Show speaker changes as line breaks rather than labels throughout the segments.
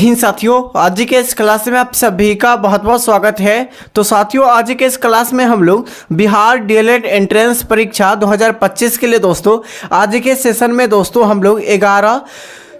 हिंद साथियों, आज के इस क्लास में आप सभी का बहुत बहुत स्वागत है। तो साथियों, आज के इस क्लास में हम लोग बिहार डीएलएड एंट्रेंस परीक्षा 2025 के लिए दोस्तों आज के सेशन में दोस्तों हम लोग 11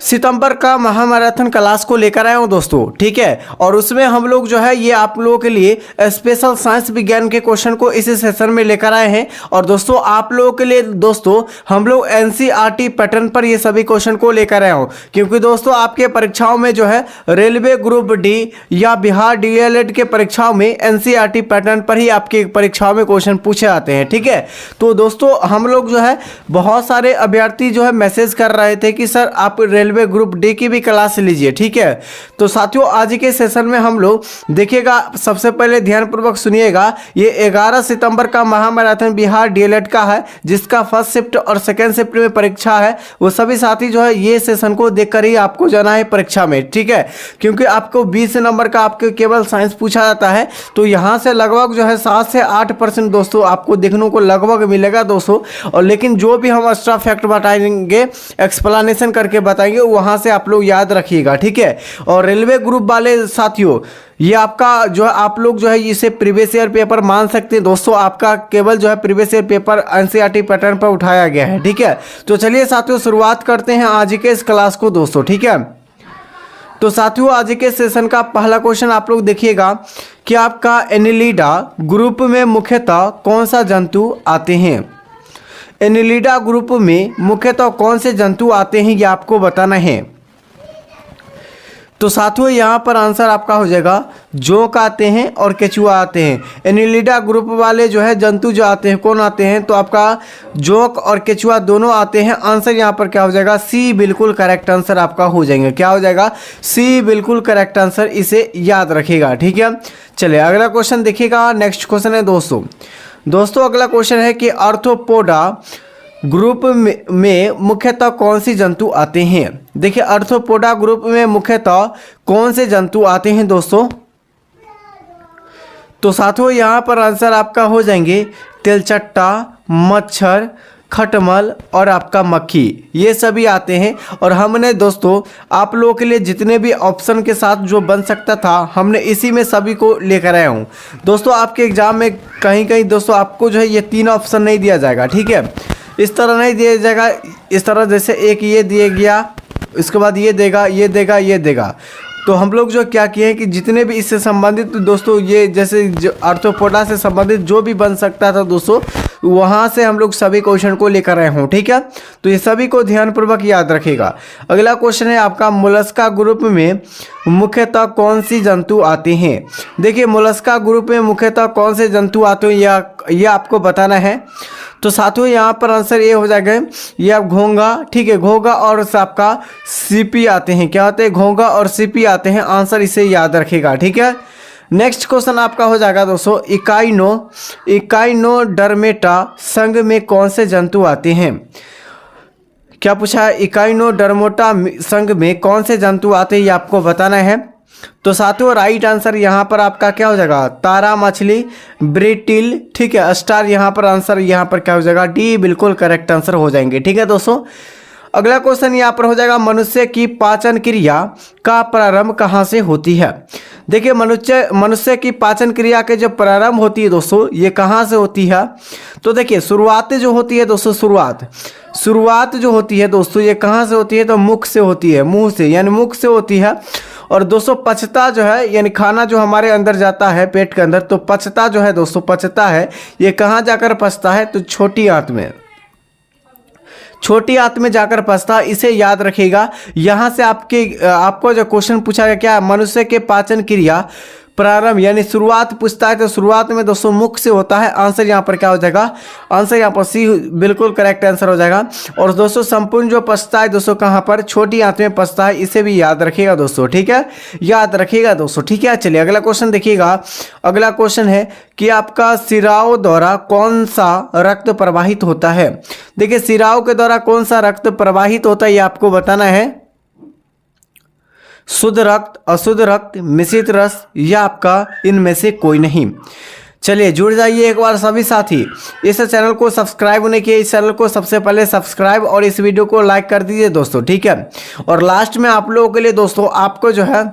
सितंबर का महामैराथन क्लास को लेकर आए हूँ दोस्तों, ठीक है। और उसमें हम लोग जो है ये आप लोगों के लिए स्पेशल साइंस विज्ञान के क्वेश्चन को इस सेशन में लेकर आए हैं। और दोस्तों आप लोगों के लिए दोस्तों हम लोग एनसीईआरटी पैटर्न पर ये सभी क्वेश्चन को लेकर आए हूँ, क्योंकि दोस्तों आपके परीक्षाओं में जो है रेलवे ग्रुप डी या बिहार डीएलएड के परीक्षाओं में एनसीईआरटी पैटर्न पर ही आपकी परीक्षाओं में क्वेश्चन पूछे जाते हैं, ठीक है। तो दोस्तों हम लोग जो है बहुत सारे अभ्यर्थी जो है मैसेज कर रहे थे कि सर आप रेलवे ग्रुप डी की भी क्लास लीजिए, ठीक है। तो साथियों आज के सेशन में हम लोग देखिएगा, सबसे पहले ध्यानपूर्वक सुनिएगा, ये 11 सितंबर का महामैराथन बिहार डीएलएड का है, जिसका फर्स्ट शिफ्ट और सेकंड शिफ्ट में परीक्षा है। वो सभी साथी जो है ये सेशन को देखकर ही आपको जाना है परीक्षा में, ठीक है। क्योंकि आपको 20 नंबर का आपके केवल साइंस पूछा जाता है, तो यहाँ से लगभग जो है 7 से 8% दोस्तों आपको देखने को लगभग मिलेगा दोस्तों। और लेकिन जो भी हम एक्स्ट्रा फैक्ट बताएंगे, एक्सप्लेनेशन करके बताएंगे, वहां से आप लोग याद रखिएगा, ठीक है। और रेलवे ग्रुप वाले साथियों, ये आपका जो है आप लोग जो है इसे प्रीवियस ईयर पेपर मान सकते हैं दोस्तों। आपका केवल जो है previous year paper NCERT pattern पर उठाया गया है, ठीक है। तो चलिए साथियों शुरुआत करते हैं आज के इस क्लास को दोस्तों, ठीक है। तो साथियों आज के सेशन का पहला क्वेश्चन आप लोग देखिएगा कि आपका एनिलिडा ग्रुप में मुख्यतः कौन सा जंतु आते हैं। एनिलिडा ग्रुप में मुख्यतः कौन से जंतु आते हैं ये आपको बताना है। तो साथियों यहाँ पर आंसर आपका हो जाएगा जोंक आते हैं और केचुआ आते हैं। एनिलिडा ग्रुप वाले जो है जंतु जो आते हैं, कौन आते हैं, तो आपका जोंक और केचुआ दोनों आते हैं। आंसर यहाँ पर क्या हो जाएगा, सी बिल्कुल करेक्ट आंसर आपका हो जाएंगे। क्या हो जाएगा, सी बिल्कुल करेक्ट आंसर, इसे याद रखिएगा, ठीक है। चलिए अगला क्वेश्चन देखिएगा। नेक्स्ट क्वेश्चन है दोस्तों अगला क्वेश्चन है कि आर्थ्रोपोडा ग्रुप में मुख्यतः कौन सी जंतु आते हैं। देखिए आर्थ्रोपोडा ग्रुप में मुख्यतः कौन से जंतु आते हैं दोस्तों। तो साथियों यहाँ पर आंसर आपका हो जाएंगे तेलचट्टा, मच्छर, खटमल और आपका मक्खी, ये सभी आते हैं। और हमने दोस्तों आप लोगों के लिए जितने भी ऑप्शन के साथ जो बन सकता था, हमने इसी में सभी को लेकर आया हूँ दोस्तों। आपके एग्जाम में कहीं कहीं दोस्तों आपको जो है ये 3 ऑप्शन नहीं दिया जाएगा, ठीक है। इस तरह नहीं दिया जाएगा, इस तरह जैसे एक ये दिया गया, इसके बाद ये देगा, ये देगा, ये देगा। तो हम लोग जो क्या किए हैं कि जितने भी इससे संबंधित दोस्तों, ये जैसे जो आर्थ्रोपोडा से संबंधित जो भी बन सकता था दोस्तों, वहाँ से हम लोग सभी क्वेश्चन को लेकर आए हों, ठीक है। तो ये सभी को ध्यानपूर्वक याद रखेगा। अगला क्वेश्चन है आपका मोलस्का ग्रुप में मुख्यतः कौन सी जंतु आते हैं। देखिए मोलस्का ग्रुप में मुख्यतः कौन से जंतु आते हैं यह आपको बताना है। तो साथियों यहाँ पर आंसर ये हो जाएगा, ये आप घोंगा, ठीक है, घोंगा और आपका सीपी आते हैं। क्या होते हैं, घोंगा और सीपी आते हैं। आंसर इसे याद रखेगा, ठीक है। नेक्स्ट क्वेश्चन आपका हो जाएगा दोस्तों इकाइनोडर्मेटा संघ में कौन से जंतु आते हैं। क्या पूछा है, इकाइनोडर्मेटा संघ में कौन से जंतु आते हैं ये आपको बताना है। तो साथियों राइट आंसर यहाँ पर आपका क्या हो जाएगा, तारा मछली, ब्रिटिल, ठीक है, स्टार। यहाँ पर आंसर यहाँ पर क्या हो जाएगा, डी बिल्कुल करेक्ट आंसर हो जाएंगे, ठीक है दोस्तों। अगला क्वेश्चन यहाँ पर हो जाएगा मनुष्य की पाचन क्रिया का प्रारंभ कहाँ से होती है। देखिए मनुष्य की पाचन क्रिया के जो प्रारंभ होती है दोस्तों, ये कहाँ से होती है। तो देखिए शुरुआत जो होती है दोस्तों, शुरुआत जो होती है दोस्तों, ये कहाँ से होती है, तो मुख से होती है, मुंह से, यानी मुख से होती है। और दोस्तों पचता जो है, यानी खाना जो हमारे अंदर जाता है पेट के अंदर, तो पचता जो है दोस्तों, पचता है, ये कहाँ जाकर पचता है, तो छोटी आंत में जाकर पचता है। इसे याद रखिएगा। यहाँ से आपको जो क्वेश्चन पूछा गया, क्या मनुष्य के पाचन क्रिया प्रारंभ यानी शुरुआत पूछता है, तो शुरुआत में दोस्तों मुख से होता है। आंसर यहाँ पर क्या हो जाएगा, आंसर यहाँ पर सी बिल्कुल करेक्ट आंसर हो जाएगा। और दोस्तों संपूर्ण जो पचता है दोस्तों कहाँ पर, छोटी आंत में पचता है। इसे भी याद रखिएगा दोस्तों, ठीक है, याद रखिएगा दोस्तों, ठीक है। चलिए अगला क्वेश्चन देखिएगा। अगला क्वेश्चन है कि आपका सिराओं द्वारा कौन सा रक्त प्रवाहित होता है। देखिए सिराओं के द्वारा कौन सा रक्त प्रवाहित होता है ये आपको बताना है। शुद्ध रक्त, अशुद्ध रक्त, मिश्रित रस या आपका इनमें से कोई नहीं। चलिए जुड़ जाइए एक बार सभी साथी। इस चैनल को सब्सक्राइब नहीं किए, इस चैनल को सबसे पहले सब्सक्राइब और इस वीडियो को लाइक कर दीजिए दोस्तों, ठीक है। और लास्ट में आप लोगों के लिए दोस्तों, आपको जो है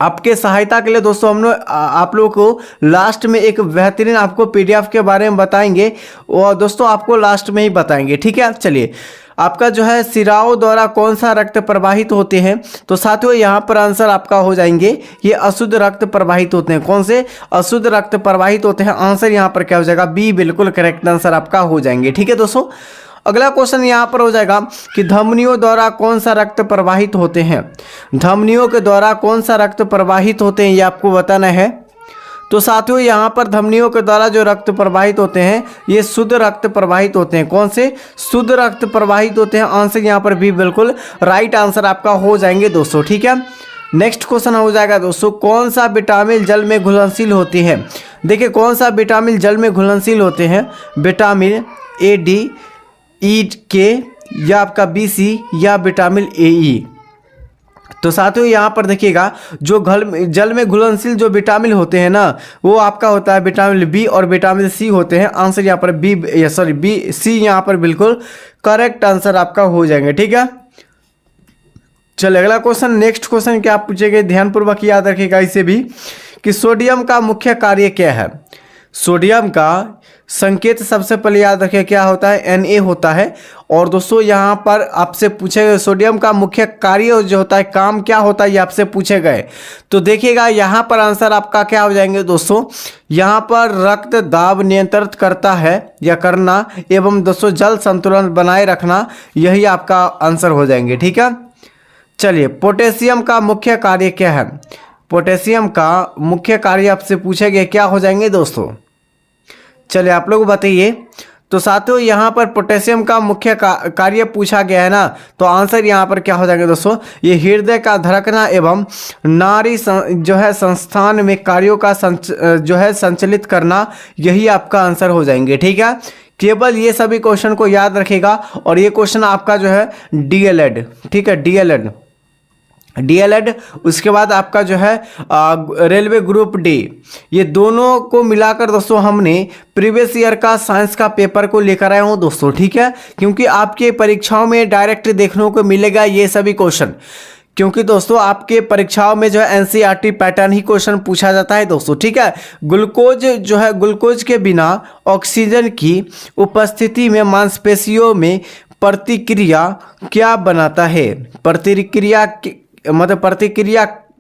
आपके सहायता के लिए दोस्तों, हम लोग आप लोगों को लास्ट में एक बेहतरीन आपको पीडीएफ के बारे में बताएंगे, और दोस्तों आपको लास्ट में ही बताएंगे, ठीक है। चलिए, आपका जो है सिराओं द्वारा कौन सा रक्त प्रवाहित होते हैं, तो साथियों यहाँ पर आंसर आपका हो जाएंगे ये अशुद्ध रक्त प्रवाहित होते हैं। कौन से अशुद्ध रक्त प्रवाहित होते हैं, आंसर यहाँ पर क्या हो जाएगा, बी बिल्कुल करेक्ट आंसर आपका हो जाएंगे, ठीक है दोस्तों। अगला क्वेश्चन यहाँ पर हो जाएगा कि धमनियों द्वारा कौन सा रक्त प्रवाहित होते हैं। धमनियों के द्वारा कौन सा रक्त प्रवाहित होते हैं, ये आपको बताना है। तो साथियों यहाँ पर धमनियों के द्वारा जो रक्त प्रवाहित होते हैं ये शुद्ध रक्त प्रवाहित होते हैं। कौन से शुद्ध रक्त प्रवाहित होते हैं, आंसर यहाँ पर भी बिल्कुल राइट आंसर आपका हो जाएंगे दोस्तों, ठीक है। नेक्स्ट क्वेश्चन हो जाएगा दोस्तों, कौन सा विटामिन जल में घुलनशील होती है। देखिए कौन सा विटामिन जल में घुलनशील होते हैं, विटामिन ए डी, ई के, या आपका बी सी, या विटामिन ए ई। तो साथियों यहाँ पर देखिएगा जो जल में घुलनशील जो विटामिन होते हैं ना, वो आपका होता है विटामिन बी और विटामिन सी होते हैं। आंसर यहाँ पर बी सी यहाँ पर बिल्कुल करेक्ट आंसर आपका हो जाएंगे, ठीक है। चलिए अगला क्वेश्चन, नेक्स्ट क्वेश्चन क्या आप पूछेंगे, ध्यानपूर्वक याद रखिएगा इसे भी, कि सोडियम का मुख्य कार्य क्या है। सोडियम का संकेत सबसे पहले याद रखिए क्या होता है, Na होता है। और दोस्तों यहाँ पर आपसे पूछे गए सोडियम का मुख्य कार्य जो होता है, काम क्या होता है, ये आपसे पूछे गए। तो देखिएगा यहाँ पर आंसर आपका क्या हो जाएंगे दोस्तों, यहाँ पर रक्त दाब नियंत्रित करता है या करना, एवं दोस्तों जल संतुलन बनाए रखना, यही आपका आंसर हो जाएंगे, ठीक है। चलिए, पोटेशियम का मुख्य कार्य क्या है। पोटेशियम का मुख्य कार्य आपसे पूछे गए क्या हो जाएंगे दोस्तों, चलिए आप लोग बताइए। तो साथियों यहाँ पर पोटेशियम का मुख्य कार्य पूछा गया है ना, तो आंसर यहाँ पर क्या हो जाएगा दोस्तों, ये हृदय का धड़कना एवं नाड़ी जो है संस्थान में कार्यों का जो है संचालित करना, यही आपका आंसर हो जाएंगे, ठीक है। केवल ये सभी क्वेश्चन को याद रखेगा, और ये क्वेश्चन आपका जो है डीएलएड, ठीक है, डीएलएड, उसके बाद आपका जो है रेलवे ग्रुप डी, ये दोनों को मिलाकर दोस्तों हमने प्रीवियस ईयर का साइंस का पेपर को लेकर आया हूँ दोस्तों, ठीक है। क्योंकि आपके परीक्षाओं में डायरेक्ट देखने को मिलेगा ये सभी क्वेश्चन, क्योंकि दोस्तों आपके परीक्षाओं में जो है एनसीईआरटी पैटर्न ही क्वेश्चन पूछा जाता है दोस्तों, ठीक है। ग्लूकोज जो है, ग्लूकोज के बिना ऑक्सीजन की उपस्थिति में मांसपेशियों में प्रतिक्रिया क्या बनाता है, प्रतिक्रिया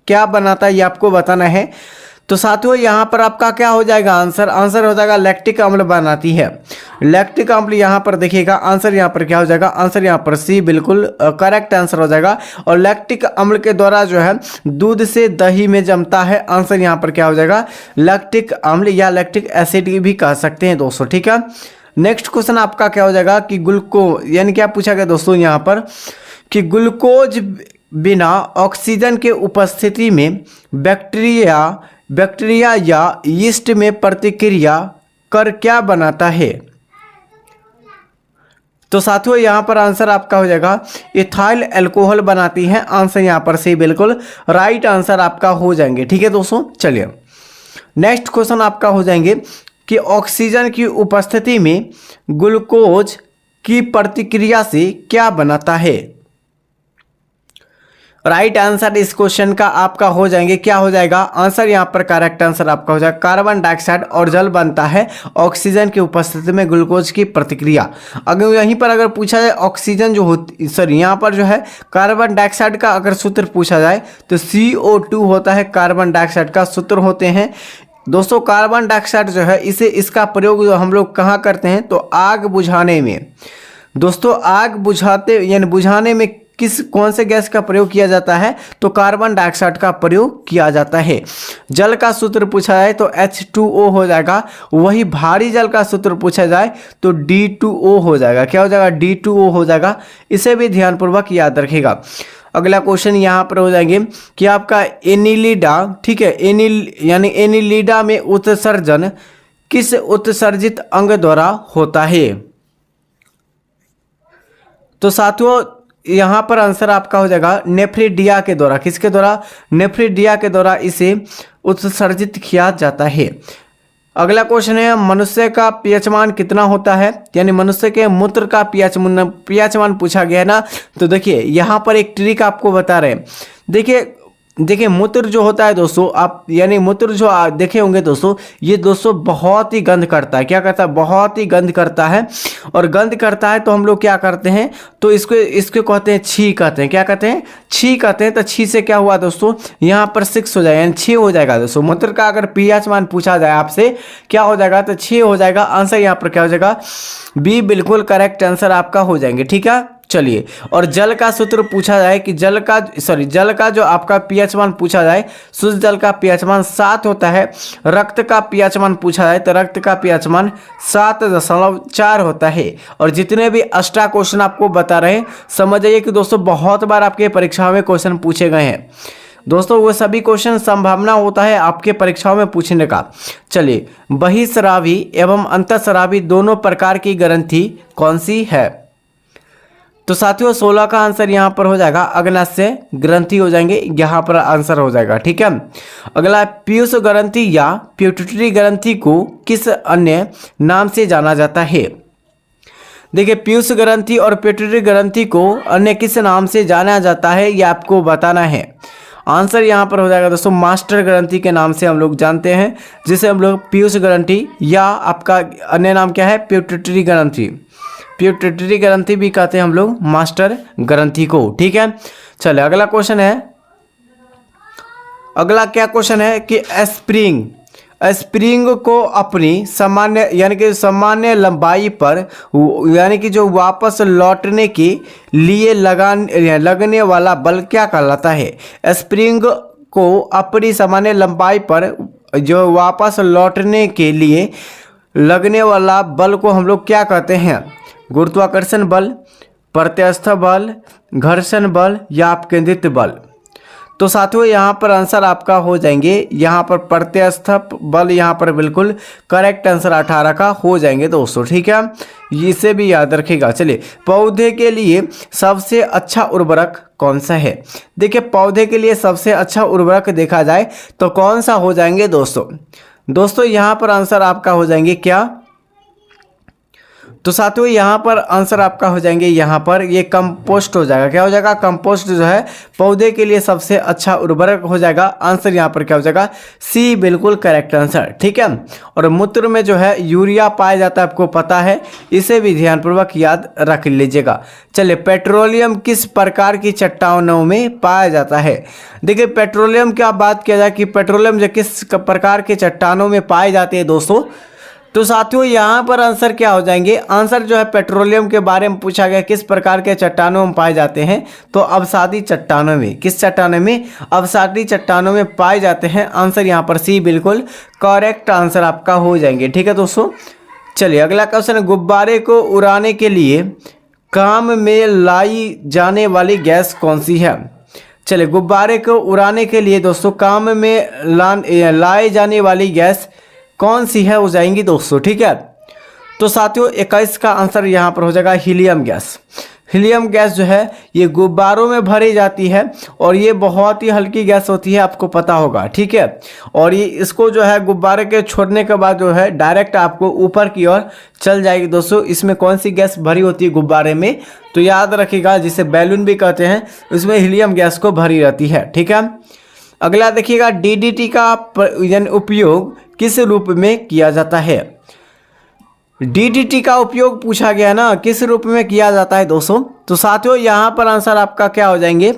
क्या बनाता है, ये आपको बताना है। तो साथियों यहाँ पर आपका क्या हो जाएगा आंसर हो जाएगा लैक्टिक अम्ल बनाती है। लैक्टिक अम्ल यहाँ पर देखिएगा, आंसर यहाँ पर क्या हो जाएगा, आंसर यहाँ पर सी बिल्कुल करेक्ट आंसर हो जाएगा। और लैक्टिक अम्ल के द्वारा जो है दूध से दही में जमता है, आंसर यहाँ पर क्या हो जाएगा, लैक्टिक अम्ल या लैक्टिक एसिड भी कह सकते हैं दोस्तों, ठीक है। नेक्स्ट क्वेश्चन आपका क्या हो जाएगा कि यानी क्या पूछा गया दोस्तों यहाँ पर, कि ग्लूकोज बिना ऑक्सीजन के उपस्थिति में बैक्टीरिया या यीस्ट में प्रतिक्रिया कर क्या बनाता है। तो साथियों यहाँ पर आंसर आपका हो जाएगा इथाइल अल्कोहल बनाती है, आंसर यहाँ पर से बिल्कुल राइट आंसर आपका हो जाएंगे, ठीक है दोस्तों। चलिए नेक्स्ट क्वेश्चन आपका हो जाएंगे कि ऑक्सीजन की उपस्थिति में ग्लूकोज की प्रतिक्रिया से क्या बनाता है। राइट आंसर इस क्वेश्चन का आपका हो जाएंगे क्या हो जाएगा, आंसर यहाँ पर करेक्ट आंसर आपका हो जाएगा कार्बन डाइऑक्साइड और जल बनता है ऑक्सीजन की उपस्थिति में ग्लूकोज की प्रतिक्रिया। अगर यहीं पर अगर पूछा जाए ऑक्सीजन जो होती यहाँ पर जो है कार्बन डाइऑक्साइड का अगर सूत्र पूछा जाए तो CO2 होता है कार्बन डाइऑक्साइड का सूत्र होते हैं दोस्तों। कार्बन डाइऑक्साइड जो है इसका प्रयोग जो हम लोग कहाँ करते हैं, तो आग बुझाने में दोस्तों, आग बुझाते यानी बुझाने में कौन से गैस का प्रयोग किया जाता है, तो कार्बन डाइऑक्साइड का प्रयोग किया जाता है। जल का सूत्र पूछा जाए तो H2O हो जाएगा, वही भारी जल का सूत्र पूछा जाए तो D2O हो जाएगा। क्या हो जाएगा, D2O हो जाएगा। इसे भी ध्यानपूर्वक याद रखिएगा। अगला क्वेश्चन यहाँ पर हो जाएंगे कि आपका एनिलिडा, ठीक है, यानी एनिलिडा में उत्सर्जन किस उत्सर्जित अंग द्वारा होता है। तो साथियों यहाँ पर आंसर आपका हो जाएगा नेफ्रिडिया के द्वारा। किसके द्वारा, नेफ्रिडिया के द्वारा इसे उत्सर्जित किया जाता है। अगला क्वेश्चन है मनुष्य का पीएच मान कितना होता है, यानी मनुष्य के मूत्र का पीएच मान पूछा गया है ना। तो देखिए यहाँ पर एक ट्रिक आपको बता रहे हैं। देखिए मूत्र जो होता है दोस्तों, आप यानी मूत्र जो देखे होंगे दोस्तों, ये दोस्तों बहुत ही गंध करता है। क्या करता है? बहुत ही गंध करता है। और गंध करता है तो हम लोग क्या करते हैं, तो इसको कहते हैं छी कहते हैं। क्या कहते हैं? छी कहते हैं। तो छी से क्या हुआ दोस्तों, यहाँ पर 6 हो जाएगा, यानी 6 हो जाएगा दोस्तों। मूत्र का अगर पीएच मान पूछा जाए आपसे क्या हो जाएगा, तो 6 हो जाएगा। आंसर यहाँ पर क्या हो जाएगा, बी बिल्कुल करेक्ट आंसर आपका हो जाएंगे। ठीक है, चलिए। और जल का सूत्र पूछा जाए कि जल का जो आपका पीएच मान पूछा जाए, शुद्ध जल का पीएच मान 7 होता है। रक्त का पीएच मान पूछा जाए तो रक्त का पीएच मान 7.4 होता है। और जितने भी एक्स्ट्रा क्वेश्चन आपको बता रहे हैं, समझ जाइए कि दोस्तों बहुत बार आपके परीक्षाओं में क्वेश्चन पूछे गए हैं दोस्तों। वो सभी क्वेश्चन संभावना होता है आपके परीक्षाओं में पूछने का। चलिए, बहिःस्रावी एवं अंतःस्रावी दोनों प्रकार की ग्रंथि कौन सी है? तो साथियों 16 का आंसर यहाँ पर हो जाएगा अग्नाशय ग्रंथि हो जाएंगे, यहाँ पर आंसर हो जाएगा। ठीक है, अगला पीयूष ग्रंथि या पिट्यूटरी ग्रंथि को किस अन्य नाम से जाना जाता है? देखिए, पीयूष ग्रंथि और पिट्यूटरी ग्रंथि को अन्य किस नाम से जाना जाता है, ये आपको बताना है। आंसर यहाँ पर हो जाएगा दोस्तों मास्टर ग्रंथि के नाम से हम लोग जानते हैं, जिसे हम लोग पीयूष ग्रंथि या आपका अन्य नाम क्या है, पिट्यूटरी ग्रंथि। पिट्यूटरी ग्रंथि भी कहते हैं हम लोग मास्टर ग्रंथि को। ठीक है, चले अगला क्वेश्चन है। अगला क्या क्वेश्चन है कि स्प्रिंग को अपनी सामान्य यानी कि सामान्य लंबाई पर यानी कि जो वापस लौटने के लिए लगने वाला बल क्या कहलाता है? स्प्रिंग को अपनी सामान्य लंबाई पर जो वापस लौटने के लिए लगने वाला बल को हम लोग क्या कहते हैं? गुरुत्वाकर्षण बल, प्रत्यास्थ बल, घर्षण बल या अपकेंद्रित बल? तो साथियों यहाँ पर आंसर आपका हो जाएंगे यहाँ पर प्रत्यास्थ बल, यहाँ पर बिल्कुल करेक्ट आंसर 18 का हो जाएंगे दोस्तों। ठीक है, इसे भी याद रखिएगा। चलिए, पौधे के लिए सबसे अच्छा उर्वरक कौन सा है? देखिए, पौधे के लिए सबसे अच्छा उर्वरक देखा जाए तो कौन सा हो जाएंगे दोस्तों यहाँ पर आंसर आपका हो जाएंगे क्या? तो साथियों यहाँ पर आंसर आपका हो जाएंगे यहाँ पर ये कंपोस्ट हो जाएगा। क्या हो जाएगा? कंपोस्ट जो है पौधे के लिए सबसे अच्छा उर्वरक हो जाएगा। आंसर यहाँ पर क्या हो जाएगा? सी बिल्कुल करेक्ट आंसर। ठीक है, और मूत्र में जो है यूरिया पाया जाता है, आपको पता है, इसे भी ध्यानपूर्वक याद रख लीजिएगा। चलिए, पेट्रोलियम किस प्रकार की चट्टानों में पाया जाता है? देखिए, पेट्रोलियम की बात किया जाए कि पेट्रोलियम जो किस प्रकार के चट्टानों में पाए जाते हैं दोस्तों, तो साथियों यहाँ पर आंसर क्या हो जाएंगे? आंसर जो है पेट्रोलियम के बारे में पूछा गया किस प्रकार के चट्टानों में पाए जाते हैं, तो अवसादी चट्टानों में। किस चट्टानों में? अवसादी चट्टानों में पाए जाते हैं। आंसर यहाँ पर सी बिल्कुल करेक्ट आंसर आपका हो जाएंगे। ठीक है दोस्तों, चलिए अगला क्वेश्चन है, गुब्बारे को उड़ाने के लिए काम में लाई जाने वाली गैस कौन सी है? चलिए, गुब्बारे को उड़ाने के लिए दोस्तों काम में लाई जाने वाली गैस कौन सी है हो जाएंगी दोस्तों। ठीक है, तो साथियों 21 का आंसर यहाँ पर हो जाएगा हीलियम गैस। हीलियम गैस जो है ये गुब्बारों में भरी जाती है और ये बहुत ही हल्की गैस होती है, आपको पता होगा। ठीक है, और ये इसको जो है गुब्बारे के छोड़ने के बाद जो है डायरेक्ट आपको ऊपर की ओर चल जाएगी दोस्तों। इसमें कौन सी गैस भरी होती है गुब्बारे में? तो याद रखिएगा, जिसे बैलून भी कहते हैं, उसमें हीलियम गैस को भरी रहती है। ठीक है, अगला देखिएगा, डीडीटी का उपयोग किस रूप में किया जाता है? डीडीटी का उपयोग पूछा गया ना, किस रूप में किया जाता है दोस्तों? तो साथियों यहाँ पर आंसर आपका क्या हो जाएंगे?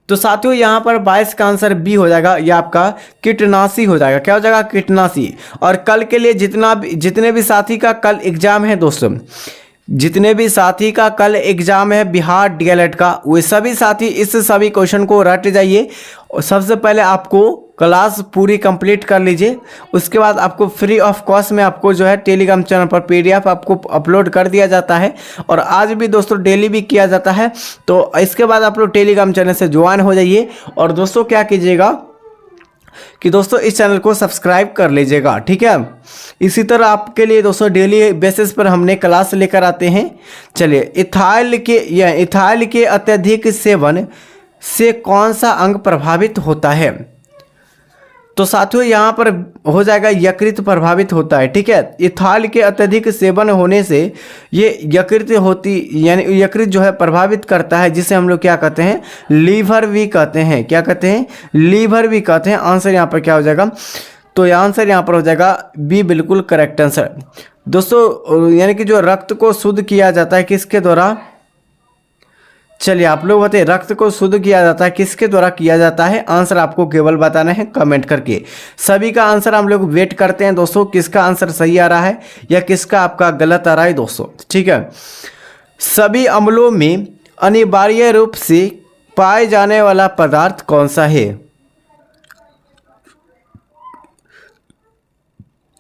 तो साथियों यहाँ पर 22 का आंसर बी हो जाएगा, यह आपका कीटनाशी हो जाएगा। क्या हो जाएगा? कीटनाशी। और कल के लिए जितने भी साथी का कल एग्जाम है दोस्तों, जितने भी साथी का कल एग्जाम है बिहार डीएलएड का, वे सभी साथी इस सभी क्वेश्चन को रट जाइए। और सबसे पहले आपको क्लास पूरी कंप्लीट कर लीजिए, उसके बाद आपको फ्री ऑफ कॉस्ट में आपको जो है टेलीग्राम चैनल पर पीडीएफ आपको अपलोड कर दिया जाता है। और आज भी दोस्तों डेली भी किया जाता है, तो इसके बाद आप लोग टेलीग्राम चैनल से ज्वाइन हो जाइए। और दोस्तों क्या कीजिएगा कि दोस्तों इस चैनल को सब्सक्राइब कर लीजिएगा। ठीक है, इसी तरह आपके लिए दोस्तों डेली बेसिस पर हमने क्लास लेकर आते हैं। चलिए, इथाइल के अत्यधिक सेवन से कौन सा अंग प्रभावित होता है? तो साथियों यहाँ पर हो जाएगा यकृत प्रभावित होता है, ठीक है। इथाल के अत्यधिक सेवन होने से ये यकृत होती यानी यकृत जो है प्रभावित करता है, जिसे हम लोग क्या कहते हैं, लीवर भी कहते हैं। क्या कहते हैं, लीवर भी कहते हैं। आंसर यहाँ पर क्या हो जाएगा, तो ये आंसर यहाँ पर हो जाएगा बी, बिल्कुल करेक्ट आंसर। दोस्तों यानी कि जो रक्त को शुद्ध किया जाता है किसके द्वारा, चलिए आप लोग बताइए, रक्त को शुद्ध किया जाता है किसके द्वारा किया जाता है। आंसर आपको केवल बताना है कमेंट करके। सभी का आंसर हम लोग वेट करते हैं दोस्तों, किसका आंसर सही आ रहा है या किसका आपका गलत आ रहा है दोस्तों, ठीक है। सभी अम्लों में अनिवार्य रूप से पाए जाने वाला पदार्थ कौन सा है,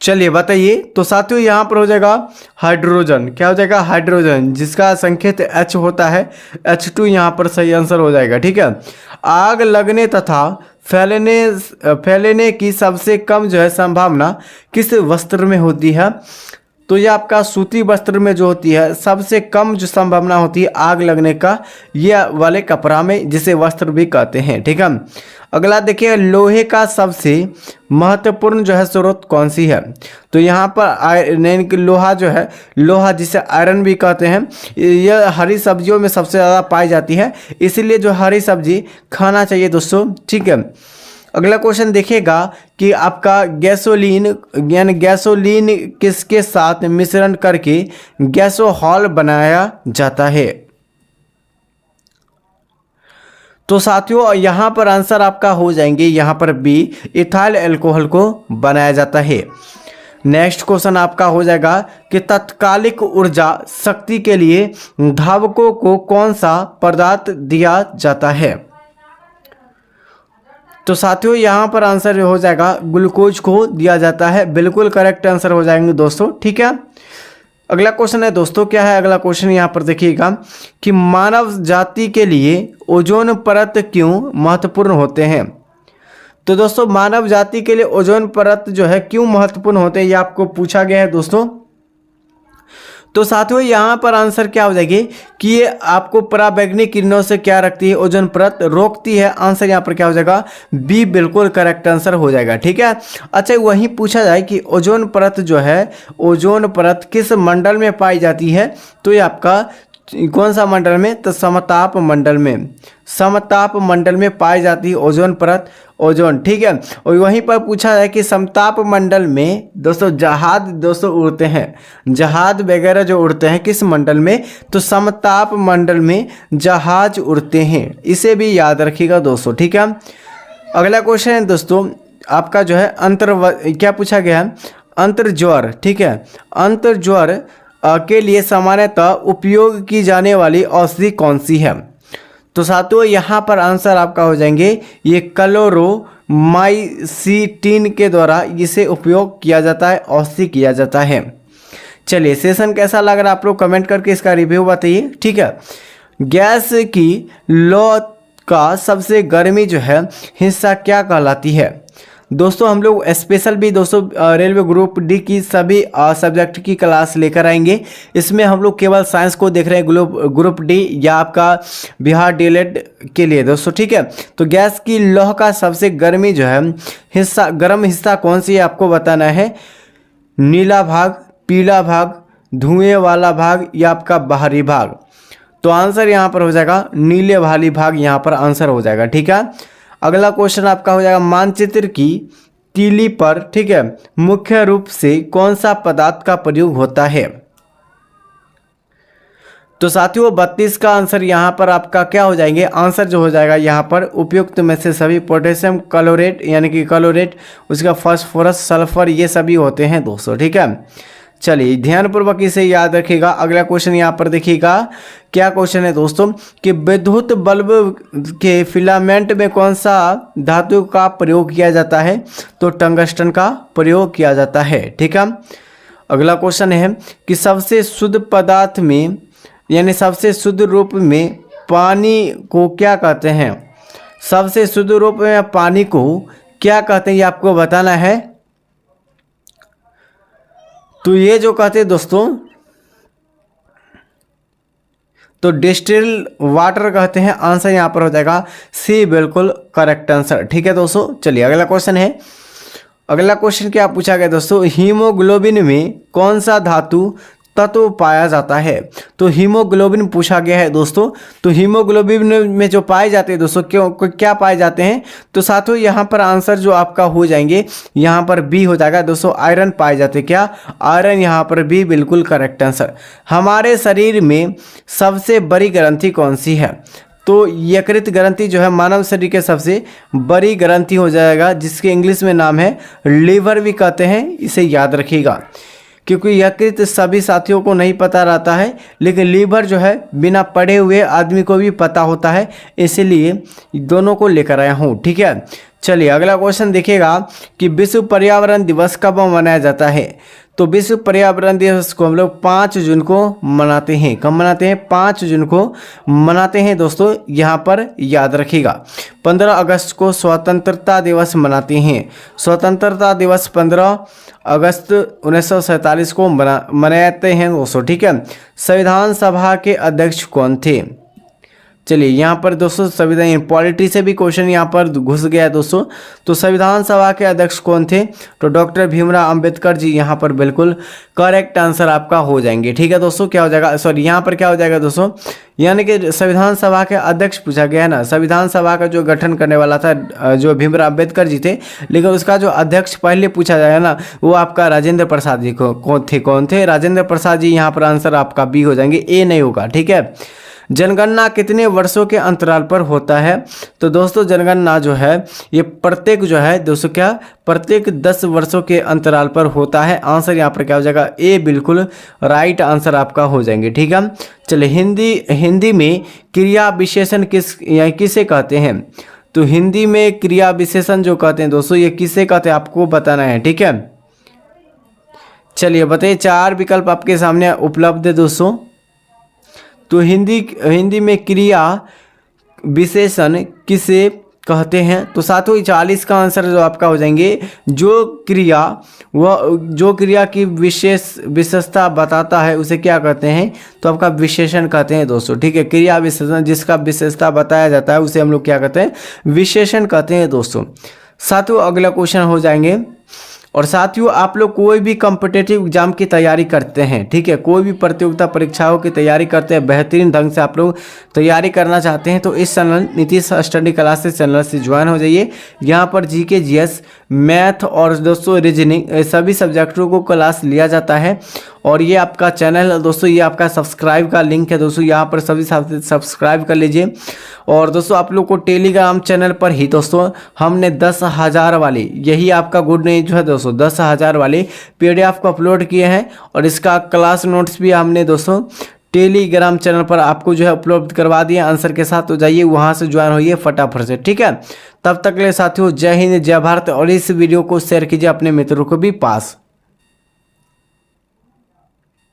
चलिए बताइए। तो साथियों यहाँ पर हो जाएगा हाइड्रोजन। क्या हो जाएगा, हाइड्रोजन, जिसका संकेत H होता है, H2 यहाँ पर सही आंसर हो जाएगा, ठीक है। आग लगने तथा फैलने की सबसे कम जो है संभावना किस वस्त्र में होती है, तो ये आपका सूती वस्त्र में जो होती है सबसे कम जो संभावना होती है आग लगने का, ये वाले कपड़ा में, जिसे वस्त्र भी कहते हैं, ठीक है। अगला देखिए, लोहे का सबसे महत्वपूर्ण जो है स्रोत कौन सी है, तो यहाँ पर लोहा जो है, लोहा जिसे आयरन भी कहते हैं, यह हरी सब्जियों में सबसे ज़्यादा पाई जाती है, इसलिए जो हरी सब्जी खाना चाहिए दोस्तों, ठीक है। अगला क्वेश्चन देखिएगा कि आपका गैसोलीन यानी गैसोलीन किसके साथ मिश्रण करके गैसोहॉल बनाया जाता है, तो साथियों यहाँ पर आंसर आपका हो जाएंगे यहाँ पर बी, इथाइल अल्कोहल को बनाया जाता है। नेक्स्ट क्वेश्चन आपका हो जाएगा कि तात्कालिक ऊर्जा शक्ति के लिए धावकों को कौन सा पदार्थ दिया जाता है, तो साथियों यहाँ पर आंसर हो जाएगा ग्लूकोज को दिया जाता है, बिल्कुल करेक्ट आंसर हो जाएंगे दोस्तों, ठीक है। अगला क्वेश्चन है दोस्तों, क्या है अगला क्वेश्चन, यहाँ पर देखिएगा कि मानव जाति के लिए ओजोन परत क्यों महत्वपूर्ण होते हैं, तो दोस्तों मानव जाति के लिए ओजोन परत जो है क्यों महत्वपूर्ण होते हैं, ये आपको पूछा गया है दोस्तों। तो साथियों यहाँ पर आंसर क्या हो जाएगी कि ये आपको पराबैंगनी किरणों से क्या रखती है, ओजोन परत रोकती है। आंसर यहाँ पर क्या हो जाएगा बी, बिल्कुल करेक्ट आंसर हो जाएगा, ठीक है। अच्छा वहीं पूछा जाए कि ओजोन परत जो है, ओजोन परत किस मंडल में पाई जाती है, तो ये आपका कौन सा मंडल में, तो समताप मंडल में, समताप मंडल में पाई जाती है ओजोन परत, ओजोन, ठीक है। और वहीं पर पूछा है कि समताप मंडल में दोस्तों जहाज दोस्तों उड़ते हैं, जहाज वगैरह जो उड़ते हैं किस मंडल में, तो समताप मंडल में जहाज उड़ते हैं, इसे भी याद रखिएगा दोस्तों, ठीक है। अगला क्वेश्चन है दोस्तों आपका जो है क्या पूछा गया है, अंतर्ज्वर, ठीक है। अंतर्ज्वर के लिए सामान्यतः उपयोग की जाने वाली औषधि कौन सी है, तो साथियों यहाँ पर आंसर आपका हो जाएंगे ये क्लोरोमाइसिटिन के द्वारा इसे उपयोग किया जाता है, औषधि किया जाता है। चलिए सेशन कैसा लग रहा है आप लोग कमेंट करके इसका रिव्यू बताइए, ठीक है। गैस की लौ का सबसे गर्मी जो है हिस्सा क्या कहलाती है, दोस्तों हम लोग स्पेशल भी दोस्तों रेलवे ग्रुप डी की सभी सब्जेक्ट की क्लास लेकर आएंगे। इसमें हम लोग केवल साइंस को देख रहे हैं ग्रुप डी या आपका बिहार डीएलएड के लिए दोस्तों, ठीक है। तो गैस की लौह का सबसे गर्मी जो है हिस्सा, गर्म हिस्सा कौन सी है आपको बताना है, नीला भाग, पीला भाग, धुएं वाला भाग या आपका बाहरी भाग, तो आंसर यहाँ पर हो जाएगा नीले वाली भाग, यहाँ पर आंसर हो जाएगा, ठीक है। अगला क्वेश्चन आपका हो जाएगा मानचित्र की तीली पर, ठीक है, मुख्य रूप से कौन सा पदार्थ का प्रयोग होता है, तो साथियों 32 का आंसर यहाँ पर आपका क्या हो जाएंगे, आंसर जो हो जाएगा यहाँ पर उपयुक्त में से सभी पोटेशियम क्लोरेट यानी कि क्लोरेट, उसका फास्फोरस, सल्फर, ये सभी होते हैं दोस्तों, ठीक है। चलिए ध्यानपूर्वक इसे याद रखिएगा। अगला क्वेश्चन यहाँ पर देखिएगा, क्या क्वेश्चन है दोस्तों कि विद्युत बल्ब के फिलामेंट में कौन सा धातु का प्रयोग किया जाता है, तो टंगस्टन का प्रयोग किया जाता है, ठीक है। अगला क्वेश्चन है कि सबसे शुद्ध पदार्थ में यानी सबसे शुद्ध रूप में पानी को क्या कहते हैं, सबसे शुद्ध रूप में पानी को क्या कहते हैं ये आपको बताना है, तो ये जो कहते हैं दोस्तों तो डिस्टिल वाटर कहते हैं। आंसर यहाँ पर हो जाएगा सी, बिल्कुल करेक्ट आंसर, ठीक है दोस्तों। चलिए अगला क्वेश्चन है अगला क्वेश्चन क्या पूछा गया दोस्तों, हीमोग्लोबिन में कौन सा धातु तत्व पाया जाता है। तो हीमोग्लोबिन पूछा गया है दोस्तों। तो हीमोग्लोबिन में जो पाए जाते हैं दोस्तों, क्या पाए जाते हैं, तो साथियों यहाँ पर आंसर जो आपका हो जाएंगे, यहाँ पर बी हो जाएगा दोस्तों, आयरन पाए जाते हैं। क्या, आयरन, यहाँ पर बी बिल्कुल करेक्ट आंसर। हमारे शरीर में सबसे बड़ी ग्रंथि कौन सी है। तो यकृत ग्रंथि जो है मानव शरीर के सबसे बड़ी ग्रंथि हो जाएगा, जिसके इंग्लिश में नाम है लीवर भी कहते हैं, इसे याद रखिएगा। क्योंकि यकृत सभी साथियों को नहीं पता रहता है, लेकिन लीवर जो है बिना पढ़े हुए आदमी को भी पता होता है, इसलिए दोनों को लेकर आया हूँ। ठीक है, चलिए अगला क्वेश्चन देखिएगा कि विश्व पर्यावरण दिवस कब मनाया जाता है। तो विश्व पर्यावरण दिवस को हम लोग 5 जून को मनाते हैं। कब मनाते हैं, 5 जून को मनाते हैं दोस्तों, यहाँ पर याद रखिएगा। 15 अगस्त को स्वतंत्रता दिवस मनाते हैं। स्वतंत्रता दिवस 15 अगस्त 1947 को मनाते हैं दोस्तों। ठीक है, संविधान सभा के अध्यक्ष कौन थे। चलिए यहाँ पर दोस्तों संविधान पॉलिटी से भी क्वेश्चन यहाँ पर घुस गया है दोस्तों। तो संविधान सभा के अध्यक्ष कौन थे, तो डॉक्टर भीमराव अंबेडकर जी यहाँ पर बिल्कुल करेक्ट आंसर आपका हो जाएंगे। ठीक है दोस्तों, क्या हो जाएगा, सॉरी यहाँ पर क्या हो जाएगा दोस्तों, यानी कि संविधान सभा के अध्यक्ष पूछा गया है ना। संविधान सभा का जो गठन करने वाला था जो भीमराव अंबेडकर जी थे, लेकिन उसका जो अध्यक्ष पहले पूछा जाएगा ना, वो आपका राजेंद्र प्रसाद जी कौन थे, राजेंद्र प्रसाद जी। यहाँ पर आंसर आपका बी हो जाएंगे, ए नहीं होगा। ठीक है, जनगणना कितने वर्षों के अंतराल पर होता है। तो दोस्तों जनगणना जो है ये प्रत्येक जो है दोस्तों क्या, प्रत्येक 10 वर्षों के अंतराल पर होता है। आंसर यहाँ पर क्या हो जाएगा, ए बिल्कुल राइट आंसर आपका हो जाएंगे। ठीक है, चलिए हिंदी में क्रिया विशेषण किसे कहते हैं। तो हिंदी में क्रिया विशेषण जो कहते हैं दोस्तों, ये किसे कहते हैं आपको बताना है। ठीक है, चलिए बताइए, 4 विकल्प आपके सामने उपलब्ध है दोस्तों। तो हिंदी में क्रिया विशेषण किसे कहते हैं। तो साथियों 40 का आंसर जो आपका हो जाएंगे, जो क्रिया की विशेषता बताता है उसे क्या कहते हैं, तो आपका विशेषण कहते हैं दोस्तों। ठीक है, क्रिया विशेषण जिसका विशेषता बताया जाता है उसे हम लोग क्या कहते हैं, विशेषण कहते हैं दोस्तों। साथियों अगला क्वेश्चन हो जाएंगे। और साथियों आप लोग कोई भी कॉम्पिटिटिव एग्जाम की तैयारी करते हैं, ठीक है, कोई भी प्रतियोगिता परीक्षाओं की तैयारी करते हैं, बेहतरीन ढंग से आप लोग तैयारी करना चाहते हैं, तो इस channel Nitish study classes channel से ज्वाइन हो जाइए। यहाँ पर जीके जीएस मैथ और दोस्तों रीजनिंग सभी सब्जेक्टों को क्लास लिया जाता है। और ये आपका चैनल है दोस्तों, ये आपका सब्सक्राइब का लिंक है दोस्तों, यहाँ पर सभी सब्सक्राइब कर लीजिए। और दोस्तों आप लोग को टेलीग्राम चैनल पर ही दोस्तों हमने 10,000 वाले, यही आपका गुड न्यूज जो है दोस्तों, 10,000 वाले PDF को अपलोड किए हैं। और इसका क्लास नोट्स भी हमने दोस्तों टेलीग्राम चैनल पर आपको जो है उपलब्ध करवा दिए आंसर के साथ। तो जाइए वहाँ से ज्वाइन होइए फटाफट से। ठीक है, तब तक के लिए साथियों जय हिंद जय भारत। और इस वीडियो को शेयर कीजिए अपने मित्रों को भी पास।